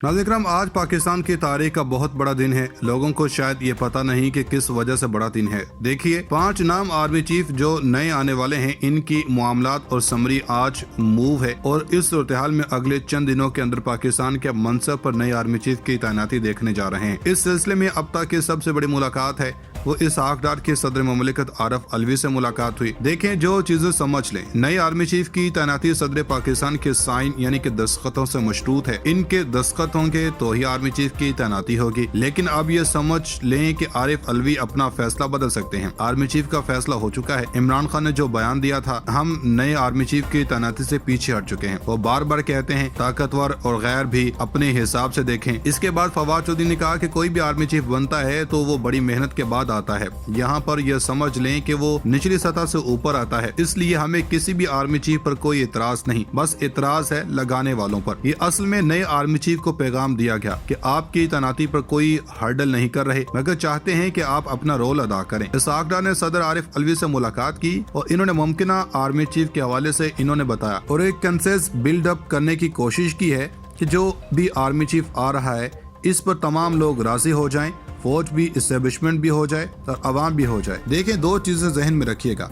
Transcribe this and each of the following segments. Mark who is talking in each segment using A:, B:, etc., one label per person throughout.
A: नाज़रीन इकराम, आज पाकिस्तान की तारीख का बहुत बड़ा दिन है। लोगों को शायद ये पता नहीं कि किस वजह से बड़ा दिन है। देखिए, 5 नाम आर्मी चीफ जो नए आने वाले हैं, इनकी मामलात और समरी आज मूव है और इस सूरत हाल में अगले चंद दिनों के अंदर पाकिस्तान के मनसब पर नए आर्मी चीफ की तैनाती देखने जा रहे हैं। इस सिलसिले में अब तक की सबसे बड़ी मुलाकात है वो इसहाक डार के सदर ममलिकत आरिफ अलवी से मुलाकात हुई। देखें, जो चीजें समझ लें, नए आर्मी चीफ की तैनाती सदर पाकिस्तान के साइन यानी कि दस्तखतों से मशरूत है। इनके दस्तखत होंगे तो ही आर्मी चीफ की तैनाती होगी। लेकिन अब ये समझ लें कि आरिफ अलवी अपना फैसला बदल सकते हैं। आर्मी चीफ का फैसला हो चुका है। इमरान खान ने जो बयान दिया था, हम नए आर्मी चीफ की तैनाती से पीछे हट चुके हैं। वो बार बार कहते हैं ताकतवर और गैर भी अपने हिसाब से देखें। इसके बाद फवाद चौधरी ने कहा कि कोई भी आर्मी चीफ बनता है तो वो बड़ी मेहनत के बाद आता है। यहाँ पर यह समझ लें कि वो निचली सतह से ऊपर आता है। इसलिए हमें किसी भी आर्मी चीफ पर कोई इतराज नहीं, बस इतराज है लगाने वालों पर। ये असल में नए आर्मी चीफ को पैगाम दिया गया कि आपकी तैनाती पर कोई हर्डल नहीं कर रहे, मगर चाहते हैं कि आप अपना रोल अदा करें। इसहाक डार ने सदर आरिफ अलवी से मुलाकात की और इन्होंने मुमकिन आर्मी चीफ के हवाले से इन्होंने बताया और एक कंसेंसस बिल्ड अप करने की कोशिश की है कि जो भी आर्मी चीफ आ रहा है इस पर तमाम लोग राजी हो जाएं, फौज भी, इस्टेब्लिशमेंट भी हो जाए और अवाम भी हो जाए। देखें, 2 चीजें जहन में रखिएगा।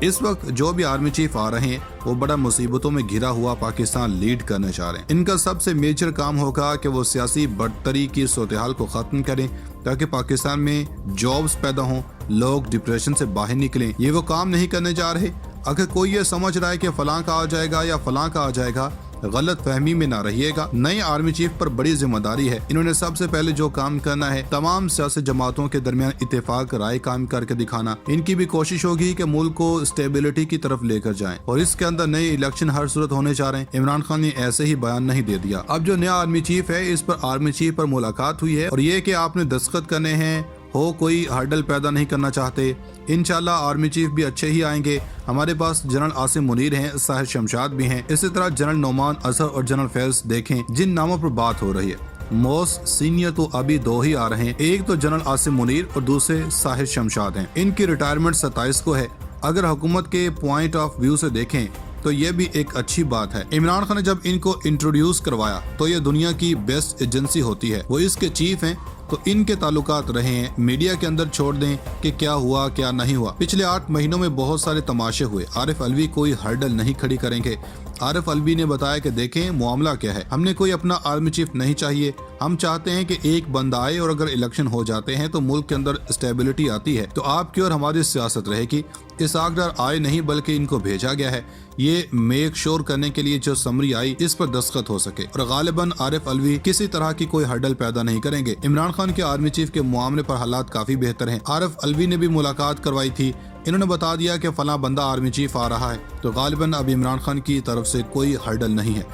A: इस वक्त जो भी आर्मी चीफ आ रहे हैं वो बड़ा मुसीबतों में घिरा हुआ पाकिस्तान लीड करने जा रहे हैं। इनका सबसे मेजर काम होगा कि वो सियासी बढ़तरी की सूरत-ए-हाल को खत्म करें ताकि पाकिस्तान में जॉब्स पैदा हों, लोग डिप्रेशन से बाहर निकलें। ये वो काम नहीं करने जा रहे। अगर कोई ये समझ रहा है कि फलां का आ जाएगा या फलां का आ जाएगा, गलत फहमी में ना रहिएगा। नए आर्मी चीफ पर बड़ी जिम्मेदारी है। इन्होंने सबसे पहले जो काम करना है, तमाम सियासी जमातों के दरमियान इत्तेफाक राय काम करके दिखाना। इनकी भी कोशिश होगी कि मुल्क को स्टेबिलिटी की तरफ लेकर जाएं और इसके अंदर नए इलेक्शन हर सूरत होने जा रहे हैं। इमरान खान ने ऐसे ही बयान नहीं दे दिया। अब जो नया आर्मी चीफ है, इस पर आर्मी चीफ पर मुलाकात हुई है और ये कि आपने दस्तखत करने हैं, हो कोई हर्डल पैदा नहीं करना चाहते। इंशाल्लाह आर्मी चीफ भी अच्छे ही आएंगे। हमारे पास जनरल आसिम मुनीर हैं, साहिर शमशाद भी हैं, इसी तरह जनरल नोमान अजहर और जनरल फैज। देखें, जिन नामों पर बात हो रही है, मोस्ट सीनियर तो अभी 2 ही आ रहे हैं। एक तो जनरल आसिम मुनीर और दूसरे साहिर शमशाद हैं। इनकी रिटायरमेंट 27 को है। अगर हुकूमत के पॉइंट ऑफ व्यू से देखें तो ये भी एक अच्छी बात है। इमरान खान ने जब इनको इंट्रोड्यूस करवाया तो ये दुनिया की बेस्ट एजेंसी होती है, वो इसके चीफ हैं, तो इनके ताल्लुकात रहे हैं। मीडिया के अंदर छोड़ दें कि क्या हुआ क्या नहीं हुआ। पिछले 8 महीनों में बहुत सारे तमाशे हुए। आरिफ अलवी कोई हर्डल नहीं खड़ी करेंगे। आरिफ अलवी ने बताया कि देखें, मामला क्या है, हमने कोई अपना आर्मी चीफ नहीं चाहिए। हम चाहते हैं कि एक बंदा आए और अगर इलेक्शन हो जाते हैं तो मुल्क के अंदर स्टेबिलिटी आती है तो आपकी और हमारी सियासत रहेगी। इसहाक डार आए नहीं बल्कि इनको भेजा गया है ये मेक श्योर करने के लिए जो समरी आई इस पर दस्तखत हो सके और गालिबन आरिफ अलवी किसी तरह की कोई हर्डल पैदा नहीं करेंगे। इमरान खान के आर्मी चीफ के मामले पर हालात काफी बेहतर हैं। आरिफ अलवी ने भी मुलाकात करवाई थी। इन्होंने बता दिया कि फला बंदा आर्मी चीफ आ रहा है तो गालिबन अब इमरान खान की तरफ से कोई हर्डल नहीं है।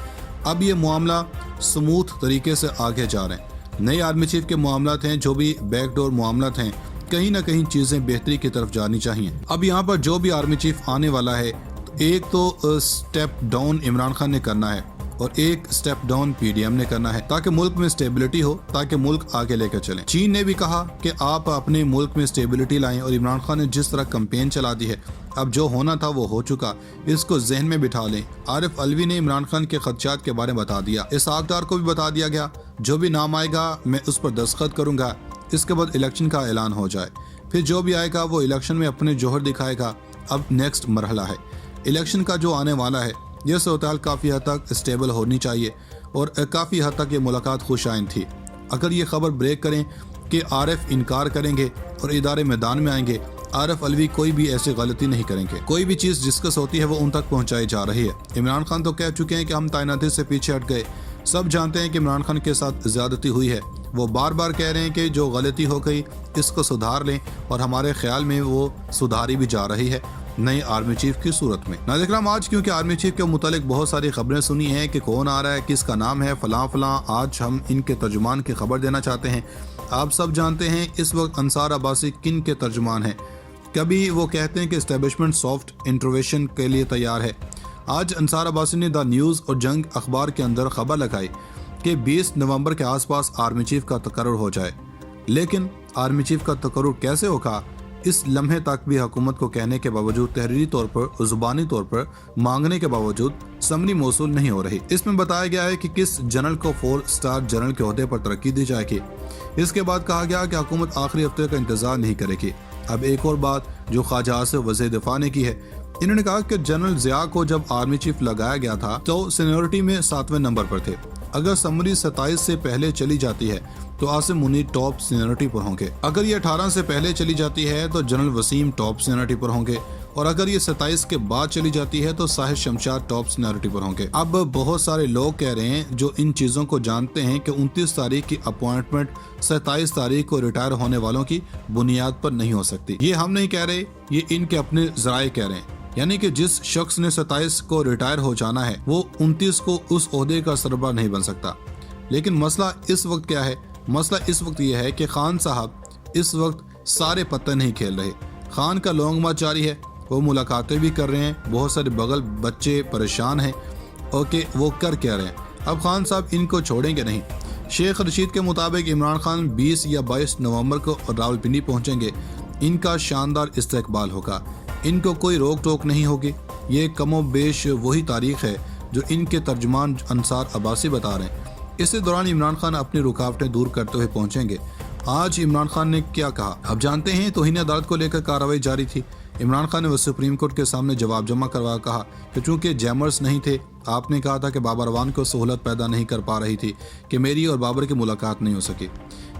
A: अब ये मामला स्मूथ तरीके से आगे जा रहे हैं। नए आर्मी चीफ के मामलात हैं, जो भी बैकडोर मामलात हैं, कहीं ना कहीं चीजें बेहतरी की तरफ जानी चाहिए। अब यहाँ पर जो भी आर्मी चीफ आने वाला है, एक तो स्टेप डाउन इमरान खान ने करना है और एक स्टेप डाउन पीडीएम ने करना है ताकि मुल्क में स्टेबिलिटी हो, ताकि मुल्क आगे लेकर चलें। चीन ने भी कहा कि आप अपने मुल्क में स्टेबिलिटी लाएं और इमरान खान ने जिस तरह कैंपेन चला दी है, अब जो होना था वो हो चुका, इसको जहन में बिठा लें। आरिफ अलवी ने इमरान खान के खदशात के बारे में बता दिया। इसहाक डार को भी बता दिया गया, जो भी नाम आएगा मैं उस पर दस्तखत करूंगा। इसके बाद इलेक्शन का ऐलान हो जाए, फिर जो भी आएगा वो इलेक्शन में अपने जोहर दिखाएगा। अब नेक्स्ट मरहला है इलेक्शन का जो आने वाला है। यह सूरत-ए-हाल काफ़ी हद तक स्टेबल होनी चाहिए और काफ़ी हद तक ये मुलाकात खुशाइन थी। अगर ये खबर ब्रेक करें कि आरिफ इनकार करेंगे और इदारे मैदान में आएंगे, आरिफ अलवी कोई भी ऐसी गलती नहीं करेंगे। कोई भी चीज़ डिस्कस होती है वो उन तक पहुंचाई जा रही है। इमरान खान तो कह चुके हैं कि हम तैनाती से पीछे हट गए। सब जानते हैं कि इमरान खान के साथ ज़्यादती हुई है। वो बार बार कह रहे हैं कि जो गलती हो गई इसको सुधार लें और हमारे ख्याल में वो सुधारी भी जा रही है नए आर्मी चीफ की सूरत में। नाज़रीन इकराम, आज क्योंकि आर्मी चीफ के मुतालिक बहुत सारी खबरें सुनी हैं कि कौन आ रहा है, किसका नाम है, फलां फलां, आज हम इनके तर्जुमान की खबर देना चाहते हैं। आप सब जानते हैं इस वक्त अंसार अब्बासी किन के तर्जुमान हैं। कभी वो कहते हैं कि एस्टेब्लिशमेंट सॉफ्ट इंटरवेंशन के लिए तैयार है। आज अंसार अब्बासी ने द न्यूज़ और जंग अखबार के अंदर खबर लगाई कि 20 नवंबर के आसपास आर्मी चीफ का तकर्रुर हो जाए। लेकिन आर्मी चीफ का तकर्रुर कैसे होगा, इस लम्हे तक भी हुकूमत को कहने के बावजूद, तहरीरी तौर पर, ज़ुबानी तौर पर मांगने के बावजूद समरी मौसूल नहीं हो रही। इसमें बताया गया है कि किस जनरल को 4 स्टार जनरल के ओहदे पर तरक्की दी जाएगी। इसके बाद कहा गया कि हुकूमत आखिरी हफ्ते का इंतजार नहीं करेगी। अब एक और बात जो ख्वाजा आसिफ वज़ीर दिफा ने की है, इन्होंने कहा कि जनरल ज़िया को जब आर्मी चीफ लगाया गया था तो सीनियरिटी में 7वें नंबर पर थे। अगर समरी 27 से पहले चली जाती है तो आसिम मुनीर टॉप सीनियरिटी पर होंगे। अगर ये 18 से पहले चली जाती है तो जनरल वसीम टॉप सीनियरिटी पर होंगे, और अगर ये 27 के बाद चली जाती है तो साहिर शमशाद टॉप सीनियरिटी पर होंगे। अब बहुत सारे लोग कह रहे हैं जो इन चीज़ों को जानते हैं कि 29 तारीख की अपॉइंटमेंट 27 तारीख को रिटायर होने वालों की बुनियाद पर नहीं हो सकती। ये हम नहीं कह रहे, ये इनके अपने ज़राए कह रहे हैं। यानी कि जिस शख्स ने 27 को रिटायर हो जाना है वो 29 को उस ओहदे का सरबराह नहीं बन सकता। लेकिन मसला इस वक्त क्या है? मसला इस वक्त ये है कि खान साहब इस वक्त सारे पत्ते नहीं खेल रहे। खान का लॉन्ग मार्च जारी है, वो मुलाकातें भी कर रहे हैं, बहुत सारे बगल बच्चे परेशान हैं और कि वो कर क्या रहे हैं। अब खान साहब इनको छोड़ेंगे नहीं। शेख रशीद के मुताबिक इमरान खान 20 या 22 नवंबर को रावलपिंडी पहुंचेंगे। इनका शानदार इस्तकबाल होगा, इनको कोई रोक टोक नहीं होगी। ये कमो बेश वही तारीख है जो इनके तर्जुमान अंसार अब्बासी बता रहे हैं। इसी दौरान इमरान खान अपनी रुकावटें दूर करते हुए पहुंचेंगे। आज इमरान खान ने क्या कहा अब जानते हैं। तौहीन अदालत को लेकर कार्रवाई जारी थी। इमरान खान ने सुप्रीम कोर्ट के सामने जवाब जमा करवा कहा कि चूंकि जैमर्स नहीं थे, आपने कहा था कि बाबर अवान को सहूलत पैदा नहीं कर पा रही थी कि मेरी और बाबर की मुलाकात नहीं हो सकी।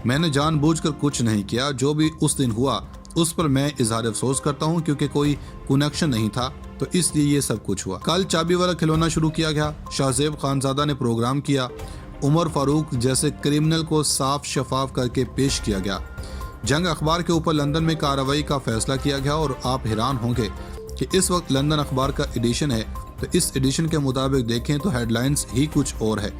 A: मैंने जानबूझकर कुछ नहीं किया, जो भी उस दिन हुआ उस पर मैं इजहार अफसोस करता हूँ क्योंकि कोई कनेक्शन नहीं था, तो इसलिए ये सब कुछ हुआ। कल चाबी वाला खिलौना शुरू किया गया। शाहजेब खानजादा ने प्रोग्राम किया। उमर फारूक जैसे क्रिमिनल को साफ शफाफ करके पेश किया गया। जंग अखबार के ऊपर लंदन में कार्रवाई का फैसला किया गया और आप हैरान होंगे कि इस वक्त लंदन अखबार का एडिशन है, तो इस एडिशन के मुताबिक देखें तो हेडलाइंस ही कुछ और है।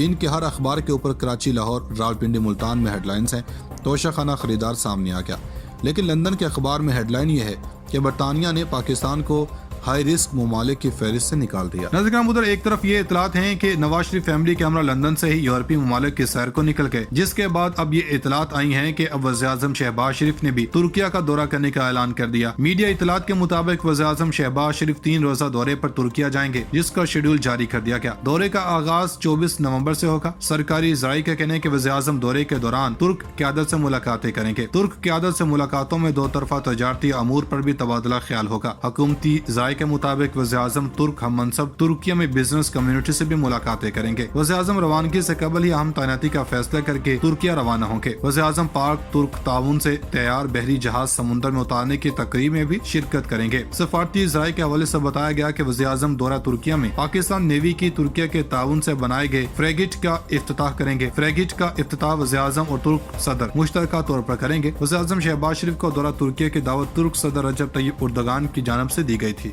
A: इनके हर अखबार के ऊपर कराची, लाहौर, रावलपिंडी, मुल्तान में हेडलाइंस हैं। तोशाखाना खरीदार सामने आ गया। लेकिन लंदन के अखबार में हेडलाइन ये है कि बरतानिया ने पाकिस्तान को हाई रिस्क ममालिक की फहरिस्त से निकाल दिया। नज़र उधर एक तरफ ये इतलात हैं कि नवाज शरीफ फैमिली के हमरा लंदन से ही यूरोपीय ममालिक की सैर को निकल गए, जिसके बाद अब ये इतलात आई हैं कि अब वज़ीर-ए-आज़म शहबाज शरीफ ने भी तुर्किया का दौरा करने का ऐलान कर दिया। मीडिया इतलात के मुताबिक वज़ीर-ए-आज़म शहबाज शरीफ 3 रोज़ा दौरे पर तुर्किया जाएंगे, जिसका शेड्यूल जारी कर दिया गया। दौरे का आगाज 24 नवंबर से होगा। सरकारी ज़राए का कहना है कि वज़ीर-ए-आज़म दौरे के दौरान तुर्क क़यादत से मुलाकातें करेंगे। तुर्क क़यादत से मुलाकातों में 2 तरफा तजारती अमूर पर भी तबादला ख्याल होगा। हुकूमती ज़राए के मुताबिक वज़ीर-ए-आज़म तुर्क हम मनसब तुर्किया में बिजनेस कम्युनिटी से भी मुलाकातें करेंगे। वज़ीर-ए-आज़म रवानगी से कबल ही अहम तैनाती का फैसला करके तुर्किया रवाना होंगे। वज़ीर-ए-आज़म पाक तुर्क ताउन से तैयार बहरी जहाज समुद्र में उतारने की तकरीब में भी शिरकत करेंगे। सफारती ज़राए के हवाले से बताया गया कि वज़ीर-ए-आज़म दौरा तुर्किया में पाकिस्तान नेवी की तुर्किया के ताउन से बनाए गए फ्रेगेट का इफ्तिताह करेंगे। फ्रेगेट का इफ्तिताह वज़ीर-ए-आज़म और तुर्क सदर मुश्तरका तौर पर करेंगे। वज़ीर-ए-आज़म शहबाज शरीफ को दौरा तुर्किया की दावत तुर्क सदर रजब तय्यब उर्दगान की जानिब से दी गई थी।